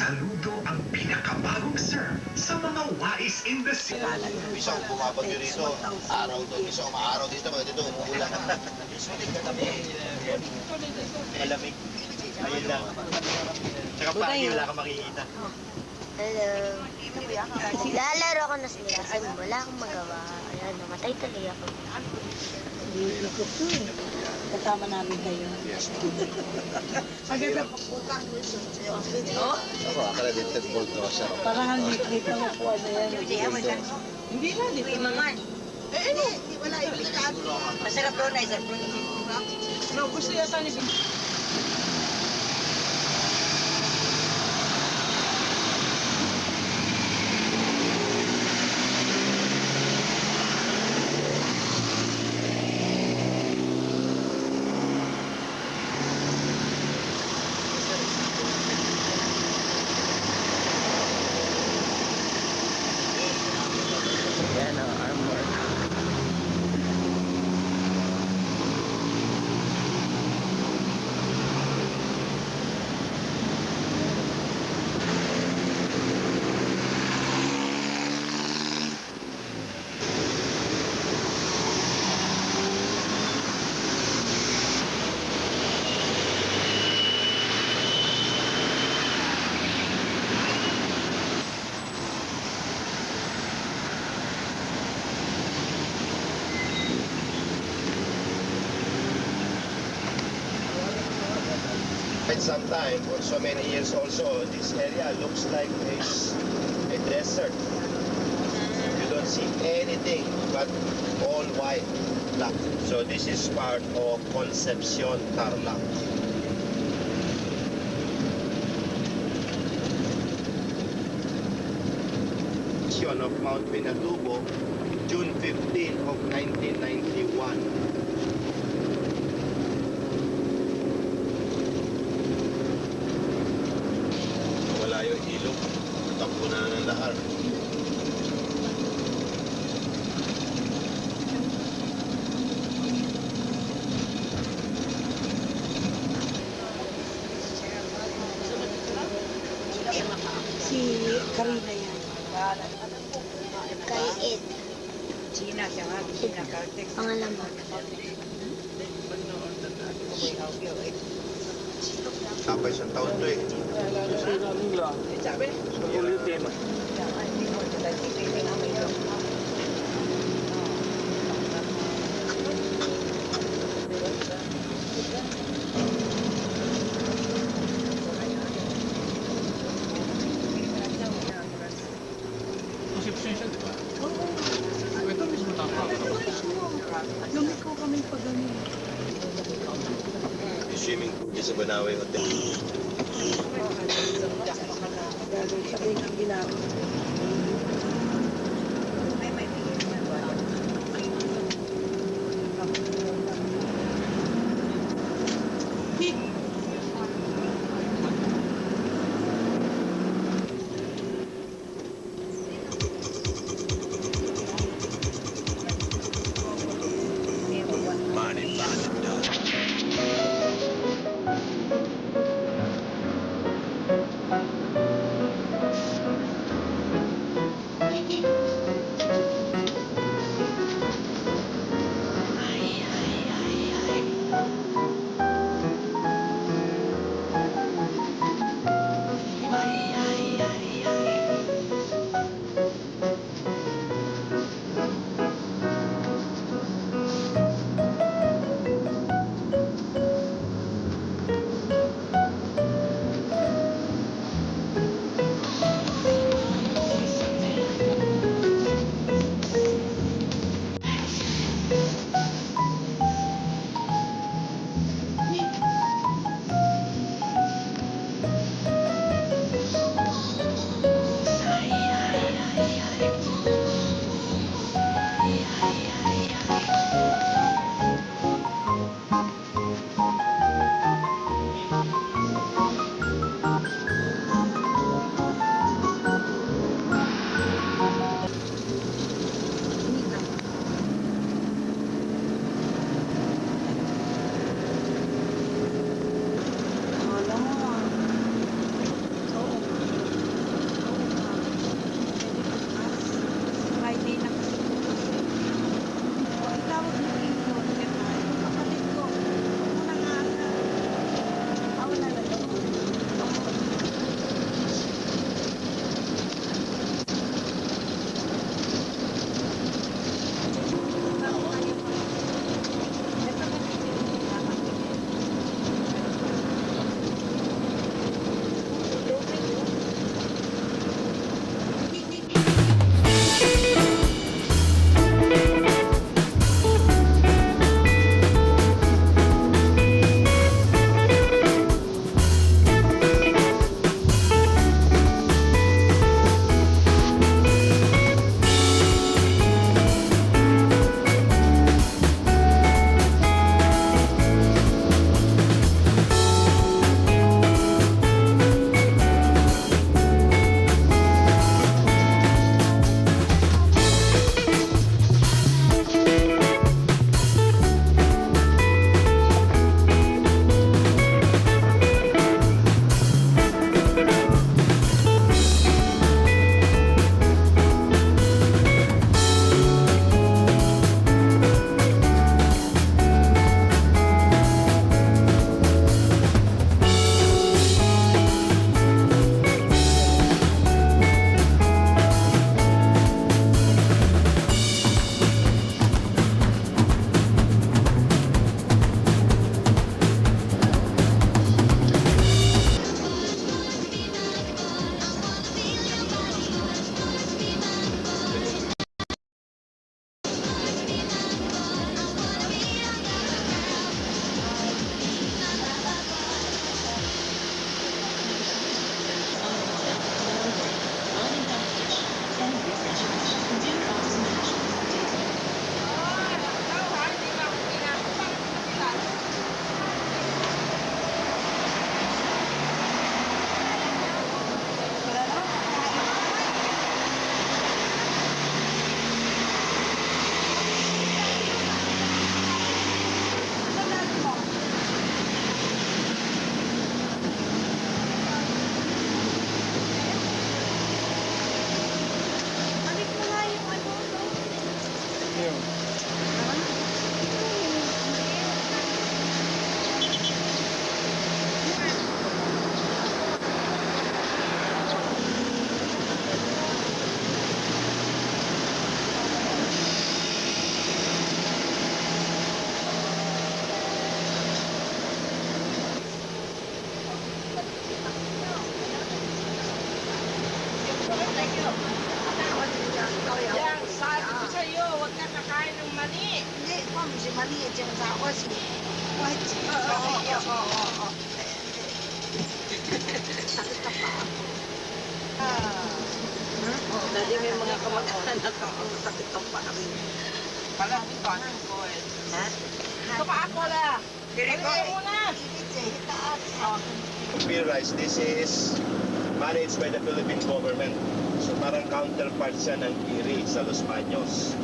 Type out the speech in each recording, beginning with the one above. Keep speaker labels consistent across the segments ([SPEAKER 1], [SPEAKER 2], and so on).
[SPEAKER 1] Saludo ang pinakabagong serve sa mga wais in the sea.
[SPEAKER 2] Isang bumabagyo rito, araw to, isang maaraw dito, mga dito, umuulan. Malamig. Ayun lang. Tsaka pagi, wala kang makikita.
[SPEAKER 3] Hello. Lalaro ko na sila kasi wala akong magawa. Ayan, namatay tuloy ako.
[SPEAKER 4] Hindi ko to eh. Kasama namin kayo. Maganda pa po ka.
[SPEAKER 2] Ako, accredited board na siya.
[SPEAKER 4] Parang ang lit-lit na makuha na yan. Hindi na, di ba?
[SPEAKER 3] Mangan.
[SPEAKER 4] Hindi, wala implikado.
[SPEAKER 3] Masarap doon na isang
[SPEAKER 4] No, gusto yata ni
[SPEAKER 2] Yan ang armor. Quite some time, for so many years also, this area looks like a desert. You don't see anything but all white, black. So this is part of Concepcion Tarlac. Of Mount Pinatubo, June 15 of 1991. Wala yung ilog, takbo na ng lahar.
[SPEAKER 4] si Karina yan.
[SPEAKER 3] Kaliit.
[SPEAKER 4] Gina siya nga. Gina Caltex.
[SPEAKER 3] Pangalaman.
[SPEAKER 2] Tapos isang taon to eh.
[SPEAKER 4] Sabi? Lumiko kami pag ganun.
[SPEAKER 2] Swimming pool sa Banawe Hotel.
[SPEAKER 4] Gagawin sabi ng ginawa. Yan, sabi ko sa'yo, huwag ka kakain ng mani.
[SPEAKER 5] Hindi, kung si maliit yung sa ako, si white. Oo. Sakit ka pa ako.
[SPEAKER 4] Dati may mga kamag-anak ako, sakit ang paa. Pala, ito ang ko eh.
[SPEAKER 5] Ha?
[SPEAKER 4] Ito pa ako la. Ito muna.
[SPEAKER 2] Beer rice, this is managed by the Philippine government. So parang counterpart siya ng Piri sa Los Baños.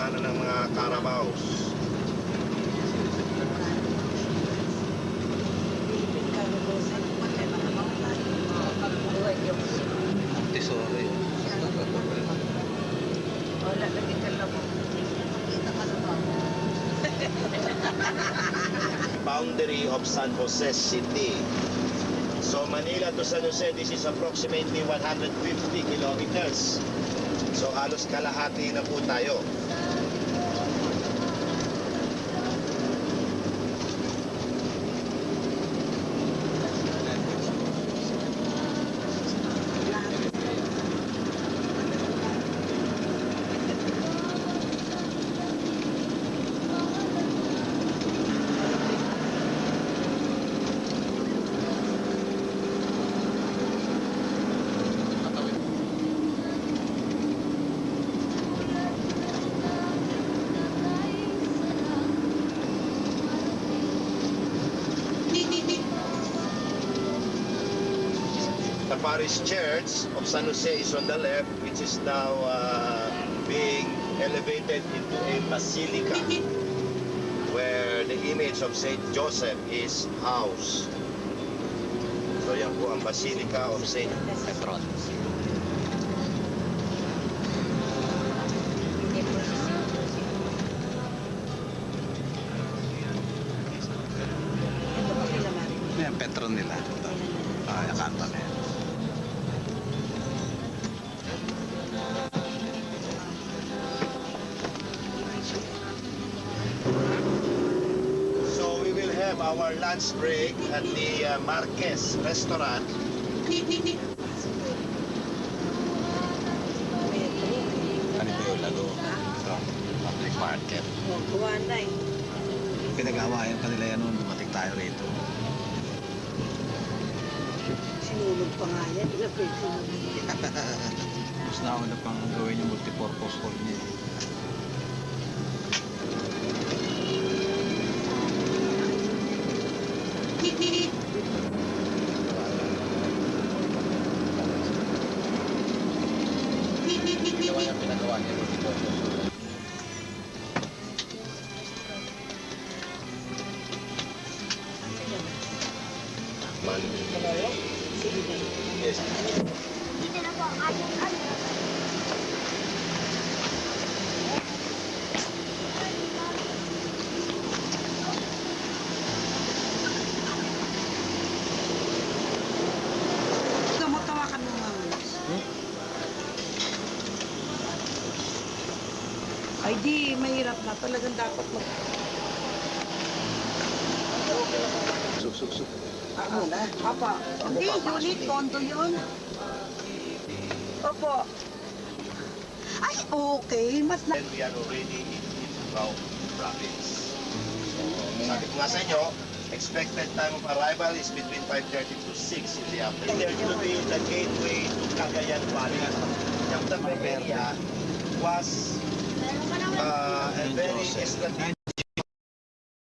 [SPEAKER 2] Ano ng mga Carabaos.
[SPEAKER 6] Tesoro yun.
[SPEAKER 5] Wala, lagi ka lang mo. Kita ka na ba?
[SPEAKER 2] Boundary of San Jose City. So Manila to San Jose, this is approximately 150 kilometers. So halos kalahati na po tayo. The parish church of San Jose is on the left, which is now being elevated into a basilica where the image of Saint Joseph is housed. So yan po ang Basilica of Saint
[SPEAKER 6] Petron. Yan, Petron nila. Ito. Yung kanto na yan.
[SPEAKER 2] So we will have our lunch break at the Marquez restaurant.
[SPEAKER 6] Ano ba yung lago? Ito. Public market.
[SPEAKER 5] Kuha na eh.
[SPEAKER 6] Pinag-awayan pa nila yan noon. Dumating tayo rito.
[SPEAKER 5] Sinulog pa nga yan. Ila pa yung sinulog.
[SPEAKER 6] Mas nauna pang gawin yung multipurpose hall niya. Ginawa niya, pinagawa niya multipurpose hall.
[SPEAKER 2] Yes.
[SPEAKER 3] Dito na po ang ating ano.
[SPEAKER 5] Tumatawa ka ng mga Ay di, mahirap na. Talagang dapat mag...
[SPEAKER 6] Suk.
[SPEAKER 5] Ako na? Papa. Hindi, unit, condo yun. Opo. Ay, okay. Mas na...
[SPEAKER 2] And we are already in Ifugao province. So, sabi ko nga sa inyo, expected time of arrival is between 5:30 to 6 in the afternoon. There to be the gateway to Cagayan Valley. The area was a very strategic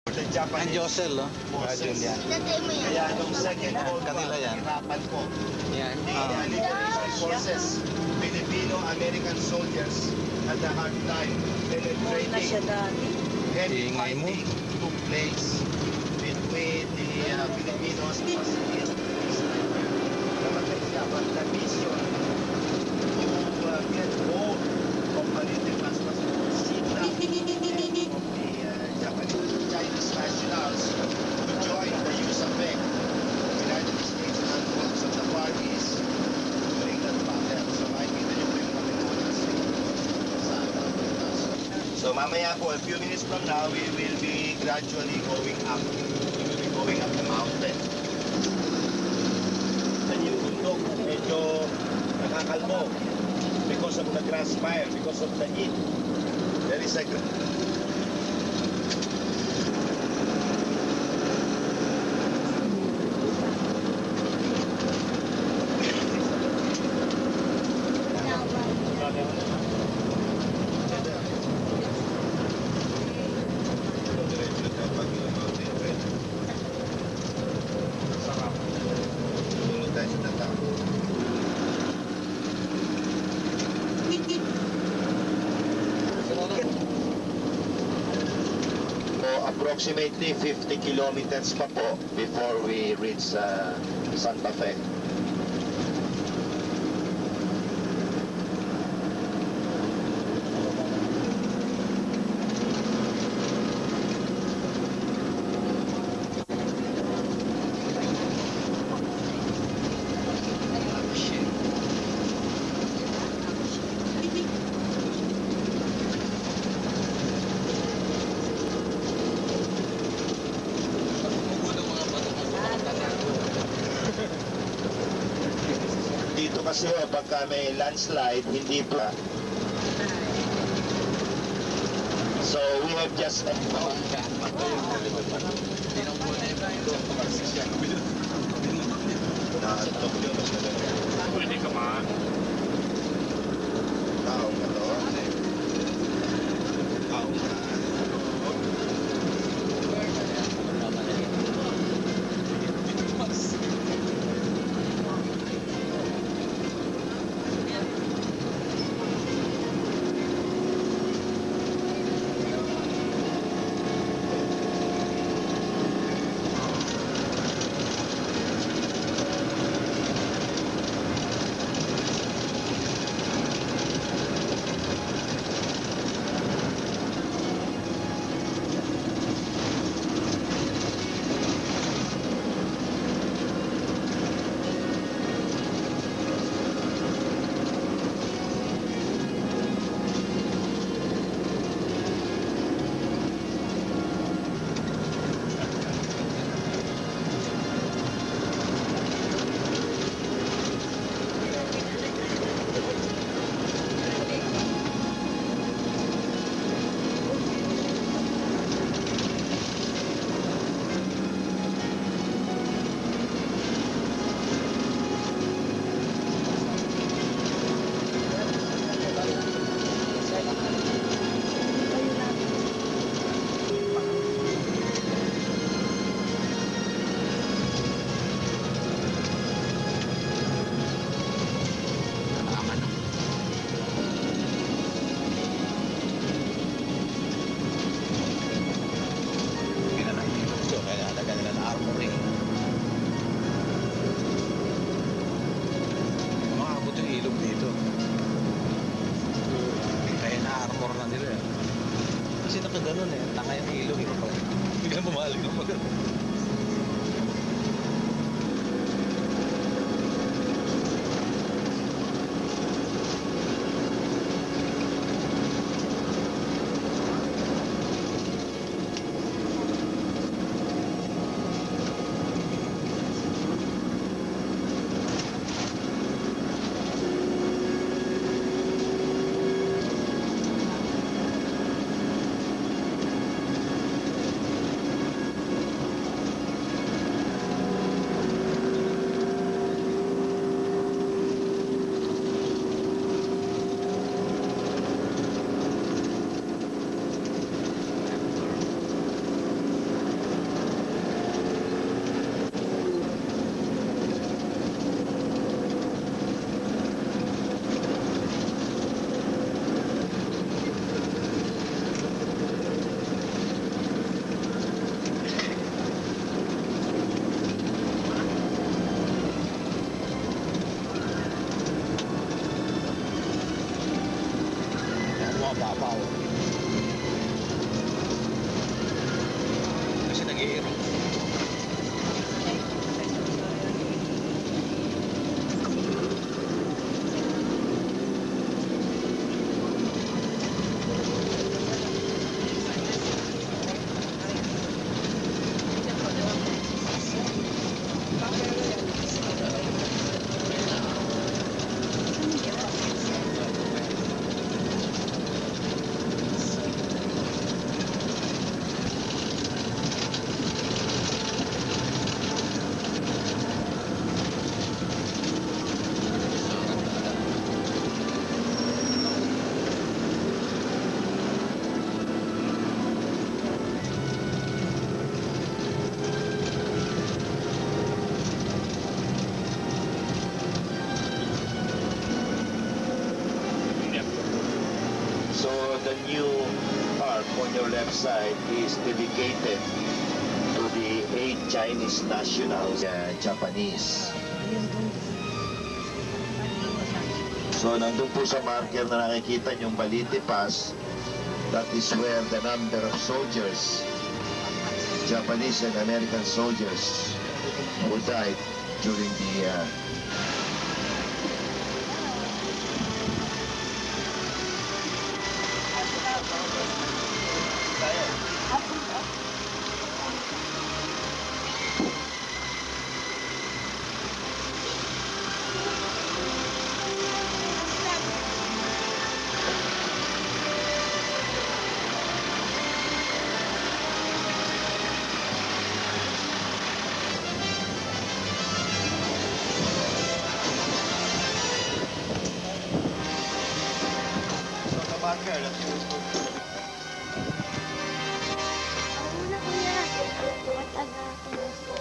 [SPEAKER 2] for the
[SPEAKER 6] Ang
[SPEAKER 2] Japanese
[SPEAKER 6] Josel, no?
[SPEAKER 2] forces.
[SPEAKER 6] Julian.
[SPEAKER 3] Tatay mo yan.
[SPEAKER 2] Kaya nung second World War,
[SPEAKER 6] Kanila yan.
[SPEAKER 2] hirapan ko.
[SPEAKER 6] Yan.
[SPEAKER 2] The liberation forces, Philippine Filipino-American soldiers had a hard time
[SPEAKER 5] Mall na siya
[SPEAKER 2] penetrating.
[SPEAKER 5] dati.
[SPEAKER 2] Heavy
[SPEAKER 6] Ingay mo.
[SPEAKER 2] fighting took place between the Filipinos and Israel. Namatay siya, but the mission to get hold of Valentin was to sit down of the Japanese Chinese nationals to join the USAPEC, United States Armed Forces of the Far East, during that battle. So makikita niyo po yung kamilunas sa So mamaya po, a few minutes from now, we will be gradually going up. We will be going up the mountain. And yung bundok, medyo nakakalmo because of the grass fire, because of the heat. There is a approximately 50 kilometers pa po before we reach Santa Fe. Dito kasi pagka may landslide, hindi pa. So we have just
[SPEAKER 6] Pwede ka man.
[SPEAKER 2] taong na to. Taong na.
[SPEAKER 6] ganun eh. Tanga yung ilong eh. Biglang bumalik ng maganda. babaw. Kasi nag-iirong.
[SPEAKER 2] So the new park on your left side is dedicated to the 8 Chinese nationals, Japanese. So nandun po sa marker na nakikita yung Balite Pass, that is where the number of soldiers, Japanese and American soldiers, who died during the
[SPEAKER 3] Ako na kuya. Mataga ako na po.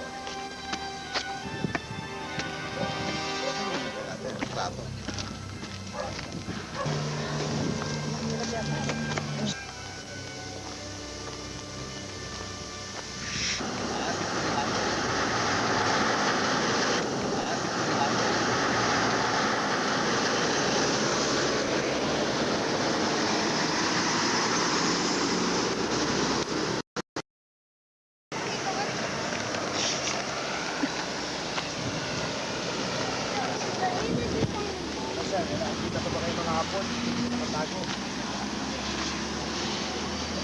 [SPEAKER 2] Nakita ko ba kayo mga hapon? Nakatago.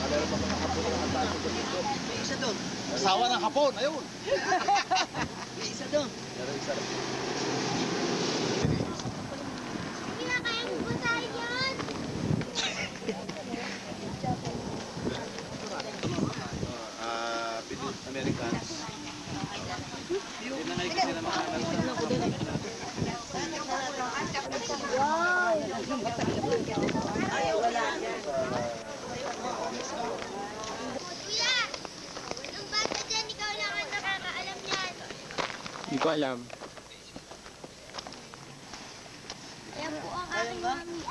[SPEAKER 2] Meron ba mga hapon na nakatago sa dito?
[SPEAKER 4] May isa doon.
[SPEAKER 6] Asawa ng hapon, ayun.
[SPEAKER 4] May isa doon.
[SPEAKER 2] Meron isa rin.
[SPEAKER 3] Hindi na kaya mo basahin yan.
[SPEAKER 6] Americans. Yun na ngayon sila
[SPEAKER 3] Wow. Kuya, nung bata dyan, ikaw lang ang nakakaalam yan.
[SPEAKER 7] Hindi ko alam.
[SPEAKER 3] Yan po ang aking mami.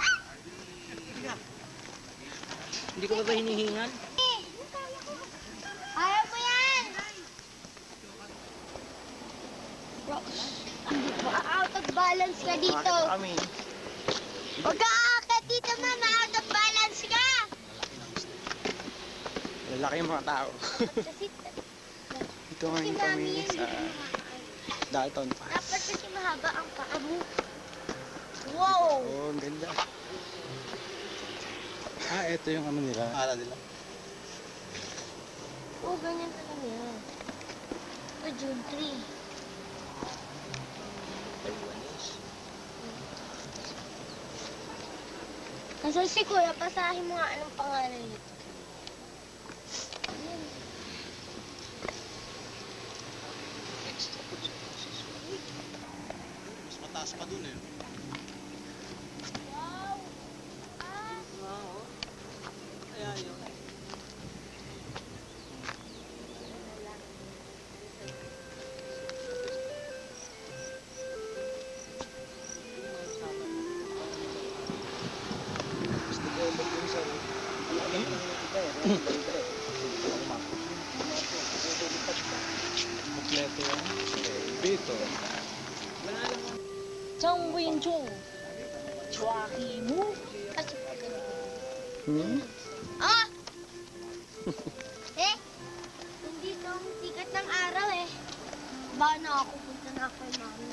[SPEAKER 4] Hindi ko ba hinihingan?
[SPEAKER 3] Ayaw mo yan! Out of balance ka dito.
[SPEAKER 7] Kami.
[SPEAKER 3] Huwag ka aakyat dito, mama. Out of balance ka.
[SPEAKER 7] Lalaki yung mga tao.
[SPEAKER 3] Kasi
[SPEAKER 7] Ito ngayon kami
[SPEAKER 3] mami yan,
[SPEAKER 7] sa
[SPEAKER 3] hindi mo
[SPEAKER 7] Dalton
[SPEAKER 3] dapat
[SPEAKER 7] Pass.
[SPEAKER 3] kasi mahaba ang paa mo. Wow!
[SPEAKER 7] Oh, ang ganda. Ah, ito yung ano nila.
[SPEAKER 6] Ala nila.
[SPEAKER 3] Oo, ganyan talaga yan. Ito, June 3. Nasaan si Kuya? Pasahin mo nga anong pangalan nito. Ayan.
[SPEAKER 6] Mas mataas pa dun eh.
[SPEAKER 3] Wow! Ah!
[SPEAKER 4] Oo. Kaya yun.
[SPEAKER 7] Kompleto yan. Bito.
[SPEAKER 3] Chong Win Chong. Chwaki mo.
[SPEAKER 7] Hmm?
[SPEAKER 3] Ah! Eh, hindi tong sikat ng araw eh. Baka na ako, punta na ako kay mami.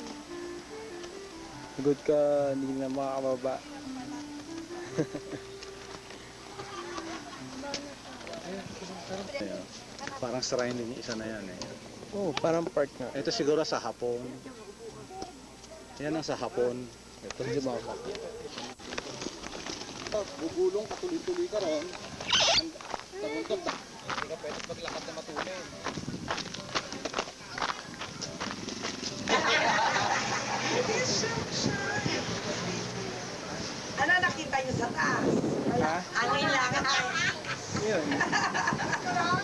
[SPEAKER 7] Good ka, hindi na makakababa.
[SPEAKER 6] Ayan. Parang shrine din yung isa na yan eh.
[SPEAKER 7] Oh, parang park nga.
[SPEAKER 6] Ito siguro sa Hapon. Yan ang sa Hapon. Ito
[SPEAKER 7] Hindi makakababa.
[SPEAKER 6] Bubulong ka, tuloy-tuloy ka ron. Namuntot ka. Hindi ka pwede maglakad na matuloy.
[SPEAKER 5] Ano nakita niyo sa taas?
[SPEAKER 7] Ha?
[SPEAKER 5] Angin lang.
[SPEAKER 7] Yun.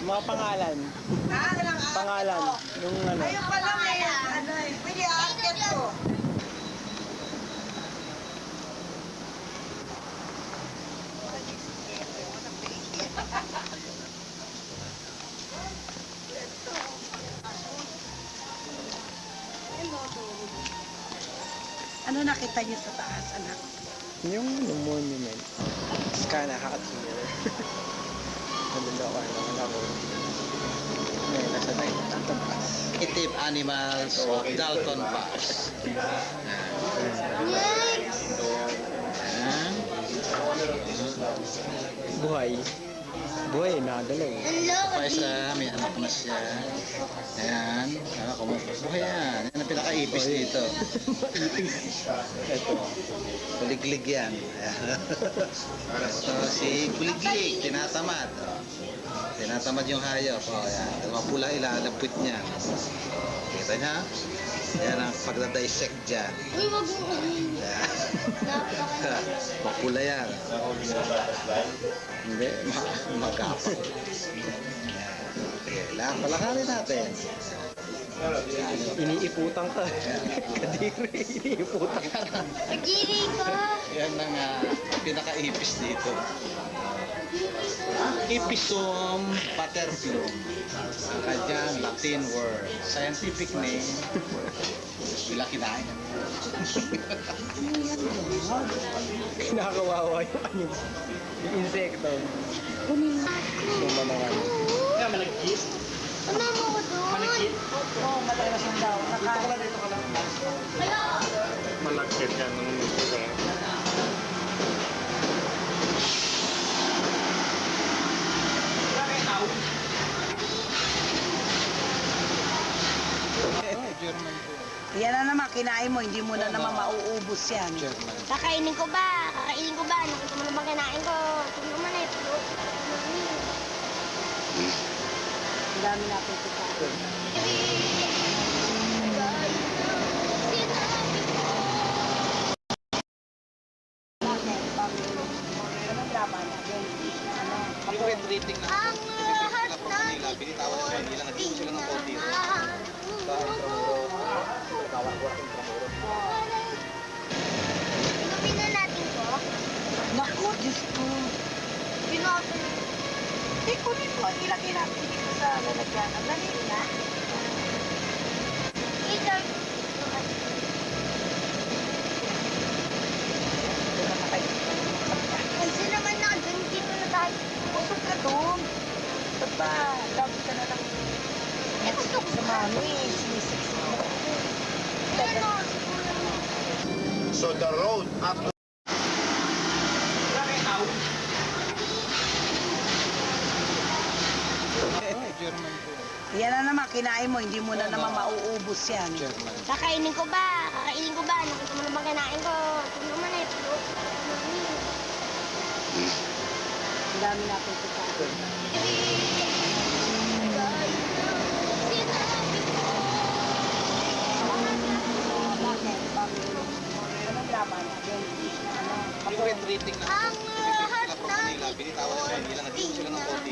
[SPEAKER 7] Mga pangalan. Pangalan. Yung ano.
[SPEAKER 5] Ayun pala may ano eh. Pwede aakyat ko. Ano nakita niyo sa taas, anak?
[SPEAKER 7] Yung monument. Ska nakaka-cheer. Naluloko naman ako. Ngayon, nasa taas.
[SPEAKER 8] Native animals of Dalton Pass.
[SPEAKER 7] Buhay. Buhay, nakagalaw.
[SPEAKER 3] Hello,
[SPEAKER 8] Paisa, may anak na siya. Ayan. Buhay yan. Yan ang pinaka-ipis dito.
[SPEAKER 7] Ito.
[SPEAKER 8] Kuliglig yan. Ayan. Ito si Kuliglig, tinatamad. Tinatamad yung hayop. O, yan. Mapula ilalapit niya. Kita niya? Yan ang pagdadissect dyan.
[SPEAKER 3] uy, wag mo ulihin.
[SPEAKER 8] Ayan.
[SPEAKER 3] Napaka-
[SPEAKER 8] Mapula yan. Hindi, magkapag. Sige, palakarin natin.
[SPEAKER 7] Iniiputan ka. Kadiri, iniiputan ka.
[SPEAKER 3] Pagiri ka.
[SPEAKER 8] Yan ang pinaka-ipis dito. Ipisum paterflum. Ang kanyang Latin word. Scientific name. Bila kinain.
[SPEAKER 7] Kinakawawa yung ano. Yung insekto. Sumanangan.
[SPEAKER 3] Ano mo ko doon?
[SPEAKER 5] Oo, malakas daw.
[SPEAKER 6] Malagkit yan ng isa.
[SPEAKER 7] German po.
[SPEAKER 5] Yan na naman, kinain mo, hindi mo na naman mauubos yan.
[SPEAKER 7] German.
[SPEAKER 3] Kakainin ko ba? Kakainin ko ba? Nakita mo naman kinain ko. Tingnan mo na ito.
[SPEAKER 5] Ang dami natin kikain. Bakit? Anong drama natin? Ano?
[SPEAKER 8] Yung red rating na
[SPEAKER 3] Ang lahat
[SPEAKER 8] Manila, binitawan sa Manila, naging sila ng konti.
[SPEAKER 3] Inumin na natin ko.
[SPEAKER 5] Naku, Diyos ko.
[SPEAKER 3] Pinapin.
[SPEAKER 5] Eh, kunin mo. Ilagay natin dito sa lalagyan. Ang dali na.
[SPEAKER 3] Ito. Kasi naman nakadyan dito na tayo.
[SPEAKER 5] Usok ka doon. Ba't ba? Love ka na lang.
[SPEAKER 3] Eh, gusto ko
[SPEAKER 5] Sa mami, sinisiksi mo.
[SPEAKER 3] Ayan o, siguro mo.
[SPEAKER 2] So the road up to
[SPEAKER 7] German po.
[SPEAKER 5] Yan na naman, kinain mo, hindi mo na naman mauubos yan.
[SPEAKER 7] German.
[SPEAKER 3] Kakainin ko ba? Kakainin ko ba? Nakita mo naman kinain ko. Tingnan mo na ito.
[SPEAKER 5] Ang dami natin kikain. Bakit? Anong drama natin? Ano?
[SPEAKER 8] Yung red rating na
[SPEAKER 3] Ang lahat
[SPEAKER 8] Manila, binitawan sa Manila, naging sila ng konti.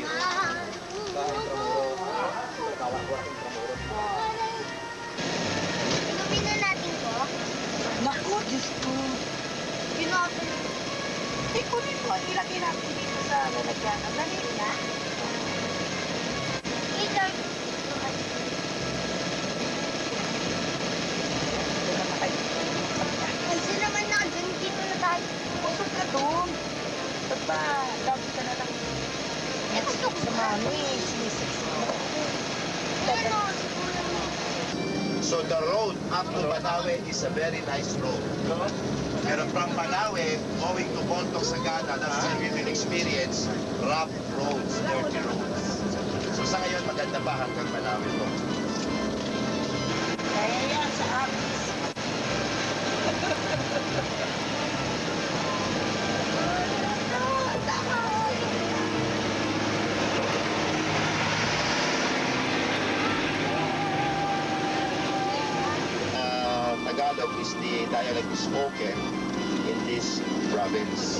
[SPEAKER 3] Inumin na natin ko.
[SPEAKER 5] Naku, Diyos ko.
[SPEAKER 3] Pinapin.
[SPEAKER 5] Eh, kunin mo. Ilagay natin dito sa lalagyan. Ang dali na.
[SPEAKER 3] Ito. Kasi naman nakadyan dito na tayo.
[SPEAKER 5] Usok ka doon. Ba't ba? Love Sa mami, sinisiksi mo.
[SPEAKER 2] So the road up to Banawe is a very nice road. Pero from Banawe, going to Bontoc, Sagada, that's where we will experience rough roads, dirty roads. So sa ngayon, maganda pa hanggang Banawe to.
[SPEAKER 5] Kaya yan sa amis.
[SPEAKER 2] Tagalog is the dialect spoken in this province.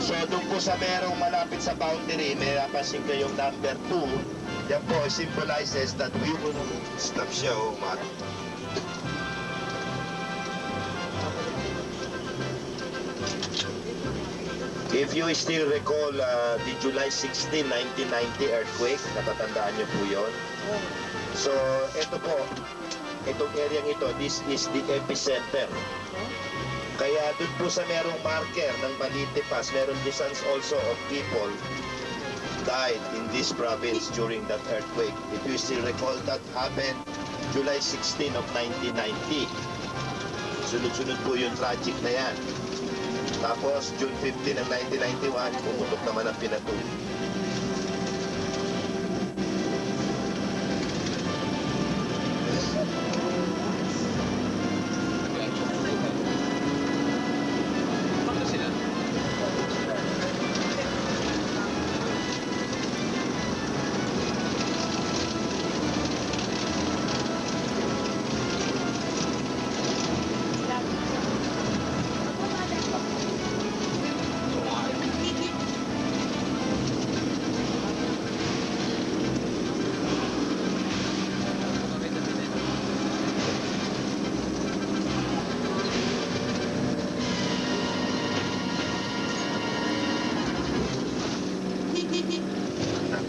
[SPEAKER 2] So doon po sa merong malapit sa boundary, may napansin kayong number 2. Yan po symbolizes that we will stop show, Matt. If you still recall the July 16, 1990 earthquake, natatandaan niyo po yun? So, ito po, itong area ito, this is the epicenter. Kaya doon po sa merong marker ng Balite Pass, meron distance also of people died in this province during that earthquake. If you still recall, that happened July 16 of 1990. Sunod-sunod po yung tragic na yan. Tapos, June 15 ng 1991, pumutok naman ang Pinatubo.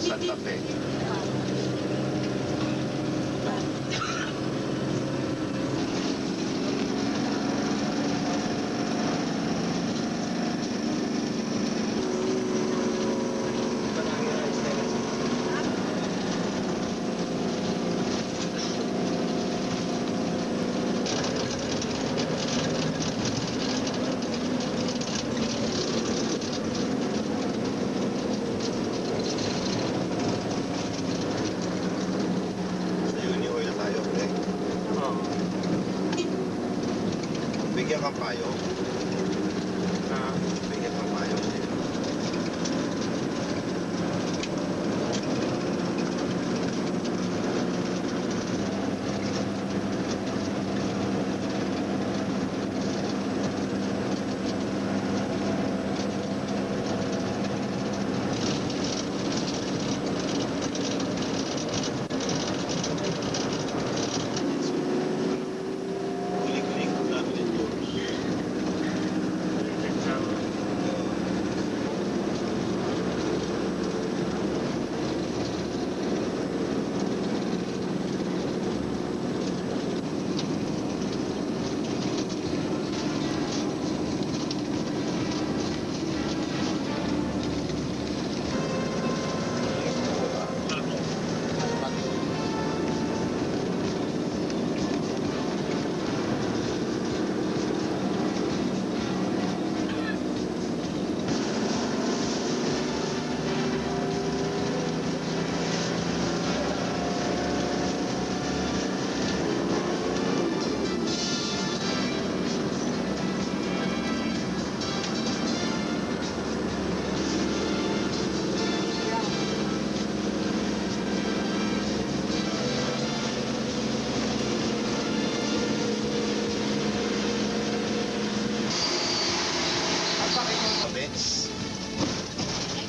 [SPEAKER 2] Santa Fe. Bigyan kang payo. Bigyan kang payo.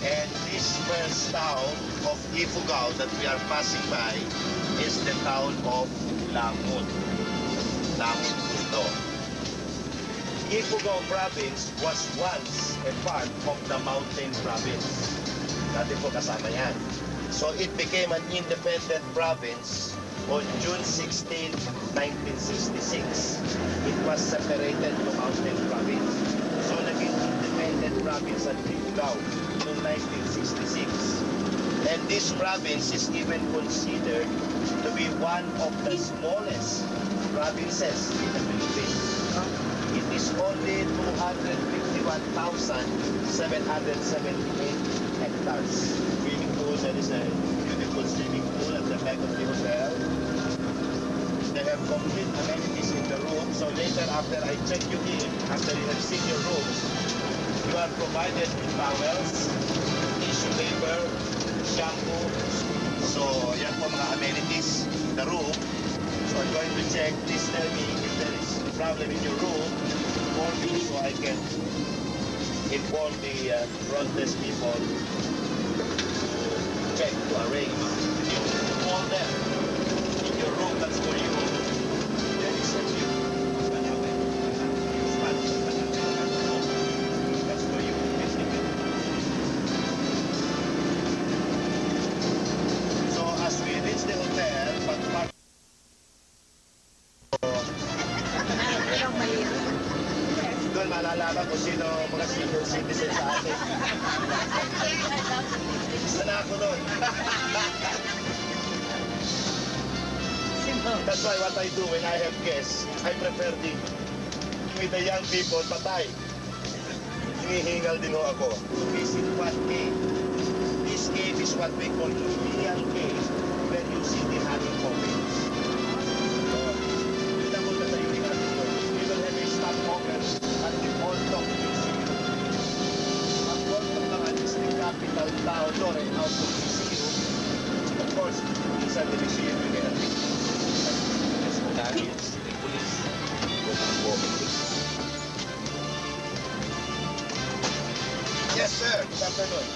[SPEAKER 2] And this first town of Ifugao that we are passing by is the town of Lamut. Lamut Pundo. Ifugao province was once a part of the mountain province. Dati po kasama yan. So it became an independent province on June 16, 1966. It was separated to mountain province. So naging independent province Minsan Ifugao noong 1966. And this province is even considered to be one of the smallest provinces in the Philippines. It is only 251,778 hectares. Swimming pool, there is a beautiful swimming pool at the back of the hotel. They have complete amenities in the room. So later, after I check you in, after you have seen your rooms, you are provided with towels, tissue paper, shampoo. So yan po mga amenities in the room. So I'm going to check. Please tell me if there is a problem in your room for me so I can inform the front desk people to check, to arrange. If you call them in your room, that's for you. There is a view. That's for you. So as we reach the hotel, pag doon malalaman kung sino mga senior citizen sa atin. Sana ako doon. That's why what I do when I have guests, I prefer with the young people, patay. Hinihingal din ho ako. To visit what cave. This cave is what we call the real cave where you see the honey coffins. So, yun ang muna tayo natin doon. We don't have a stop over at the Old Town Museum. Ang Old Town naman is the capital town doon and out of the museum. Of course, inside the museum, you get a picture. Guardians, the police, yes, sir. Good afternoon.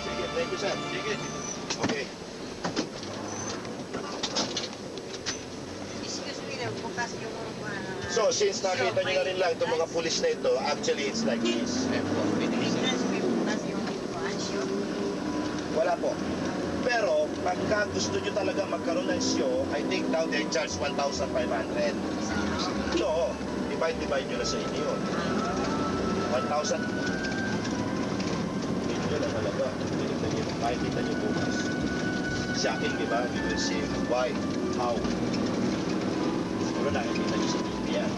[SPEAKER 2] Sige, thank you, sir. Sige. Okay.
[SPEAKER 5] Excuse me lang, bukas yung mga...
[SPEAKER 2] So, since nakita nyo na rin lang itong mga pulis na ito, actually, it's like this.
[SPEAKER 5] Entrance fee bukas yung show.
[SPEAKER 2] Wala po. Pero, pagka gusto nyo talaga magkaroon ng show, I think now they charge 1,500. So, divide nyo na sa inyo. 1,000. Hindi nyo na talaga. Makikita nyo bukas. Sa akin, di ba? We will see why, how. Siguro nakikita nyo sa TV yan.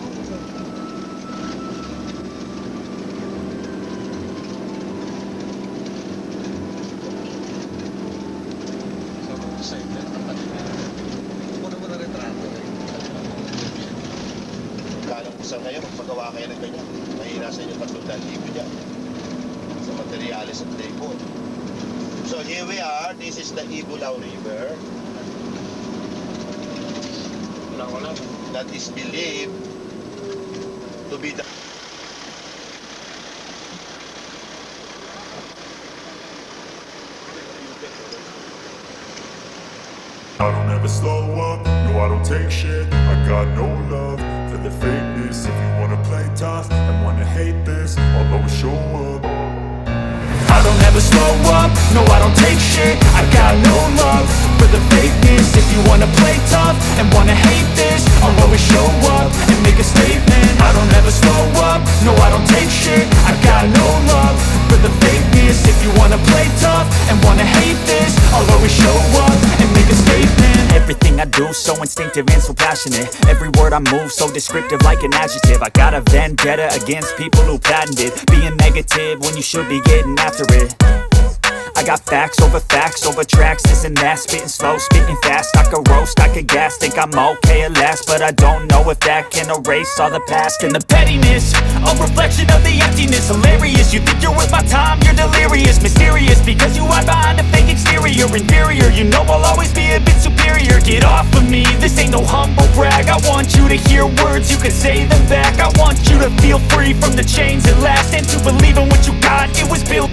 [SPEAKER 2] Sa ngayon, magpagawa kayo ng ganyan. Mahina sa inyo 3,000 dyan sa materialis at labor. So here we are. This is the Ibulao River. That is believed to be the
[SPEAKER 9] I don't ever slow up, no I don't take shit. I got no love for the fakeness. If you wanna play tough and wanna hate this, I'll always show up. I don't ever slow up, no I don't take shit. I got no love for the fakeness. If you wanna play tough and wanna hate this, I'll always show up and make a statement. I don't ever slow up, no I don't take shit. I got no love for the fakeness. If you wanna play tough and wanna hate this, I'll always show up and make a statement.
[SPEAKER 10] Everything I do so instinctive and so passionate. Every word I move so descriptive like an adjective. I got a vendetta against people who patented being negative when you should be getting after it. I got facts over tracks, this and that. Spitting slow, spitting fast. I could roast, I could gas. Think I'm okay at last, but I don't know if that can erase all the past. And the pettiness, a reflection of the emptiness. Hilarious, you think you're worth my time, you're delirious. Mysterious, because you hide behind a fake exterior. Inferior, you know I'll always be a bit superior. Get off of me, this ain't no humble brag. I want you to hear words, you can say them back. I want you to feel free from the chains at last, and to believe in what you got, it was built.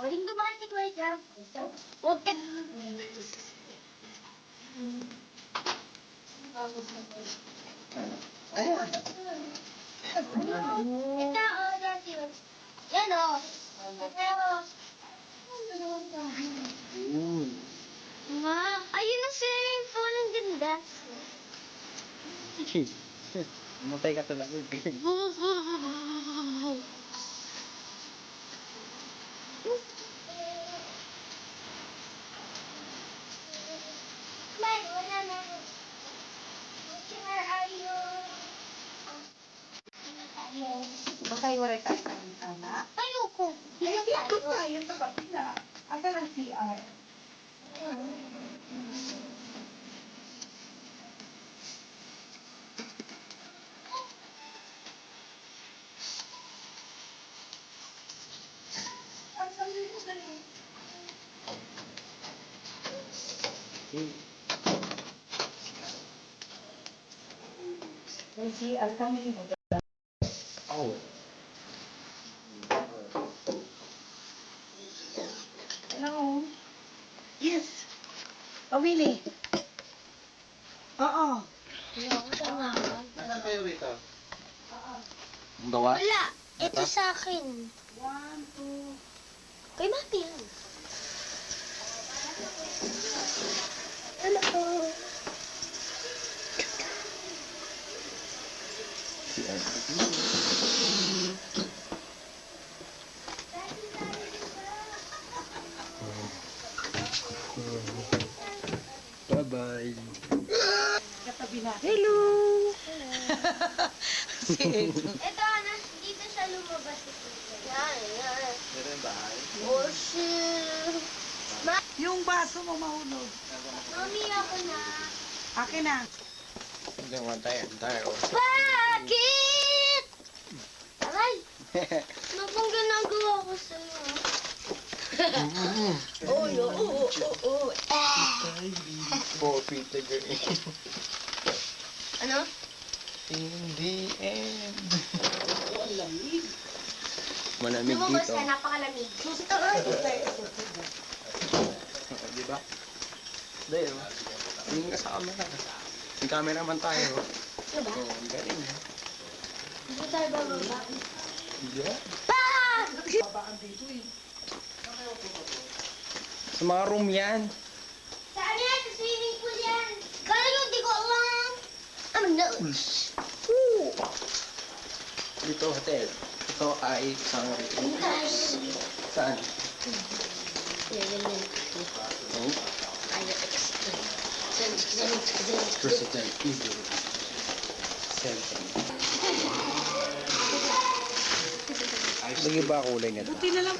[SPEAKER 3] O, rin gumati ko ito. Huwag ka. Ito, o, dati. Yan, o. Ma, ayun na swimming pool. Ang ganda.
[SPEAKER 7] Matay ka talaga.
[SPEAKER 3] Smile, wala na. Where are you?
[SPEAKER 5] Baka iwaray tayo ng anak.
[SPEAKER 3] Ayoko.
[SPEAKER 5] Ito tayo sa kapila. Asan ang CR? May CR kami.
[SPEAKER 7] Oh.
[SPEAKER 5] Hello? Yes. Oh, Willie? Oo.
[SPEAKER 8] Nasaan kayo rito?
[SPEAKER 7] Ang gawa?
[SPEAKER 3] Wala. Ito sa akin.
[SPEAKER 5] 1, 2.
[SPEAKER 3] Kay mami yan. Hello.
[SPEAKER 7] Bye-bye.
[SPEAKER 5] Katabi na.
[SPEAKER 3] Hello.
[SPEAKER 5] Si Edo.
[SPEAKER 3] Ito, dito siya lumabas. Yan, yan.
[SPEAKER 8] Meron yung bahay?
[SPEAKER 3] Oh, shit.
[SPEAKER 5] Yung baso mo mahulog.
[SPEAKER 3] Mami, ako na.
[SPEAKER 5] Akin na.
[SPEAKER 7] Hindi naman tayo.
[SPEAKER 3] Bakit? Aray! Ano bang ginagawa ko sa'yo? Oo.
[SPEAKER 7] Forfeit again.
[SPEAKER 3] Ano?
[SPEAKER 7] In the end. Malamig
[SPEAKER 3] Lumabas
[SPEAKER 7] dito.
[SPEAKER 3] ka, napakalamig.
[SPEAKER 7] Di ba? Dahil, tingin ka sa camera. May cameraman tayo.
[SPEAKER 3] Diba?
[SPEAKER 7] Oo, ang galing.
[SPEAKER 3] Hindi tayo bababa.
[SPEAKER 7] Yeah.
[SPEAKER 3] Ah!
[SPEAKER 7] Sa mga room yan.
[SPEAKER 3] Saan yan? Sa swimming pool yan. Kala nyo, di ko alam. I'm a nose.
[SPEAKER 7] Dito, hotel. Ito ay isang...
[SPEAKER 3] Nose.
[SPEAKER 7] Saan?
[SPEAKER 3] Yan.
[SPEAKER 7] Oh,
[SPEAKER 3] Ay,
[SPEAKER 7] President Evil. Cellphone. Lagi ba kulay nito?
[SPEAKER 5] Buti na lang.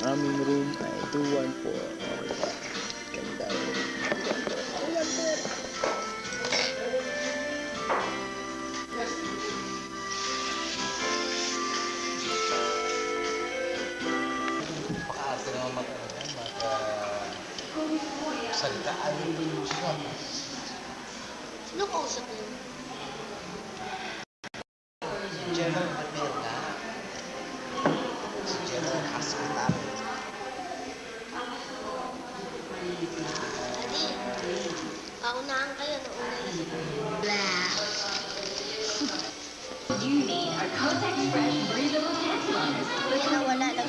[SPEAKER 7] Aming room ay 214. Alright. Ganda yun. 214.
[SPEAKER 8] Pakaasa naman salita.
[SPEAKER 3] Sino kausap mo?
[SPEAKER 8] General Manila. Si General Hospital.
[SPEAKER 3] Daddy, paunahan kayo na una yun. Blah.
[SPEAKER 11] You need a Kotex Fresh breathable pants liners.
[SPEAKER 3] Kuya, nawala lang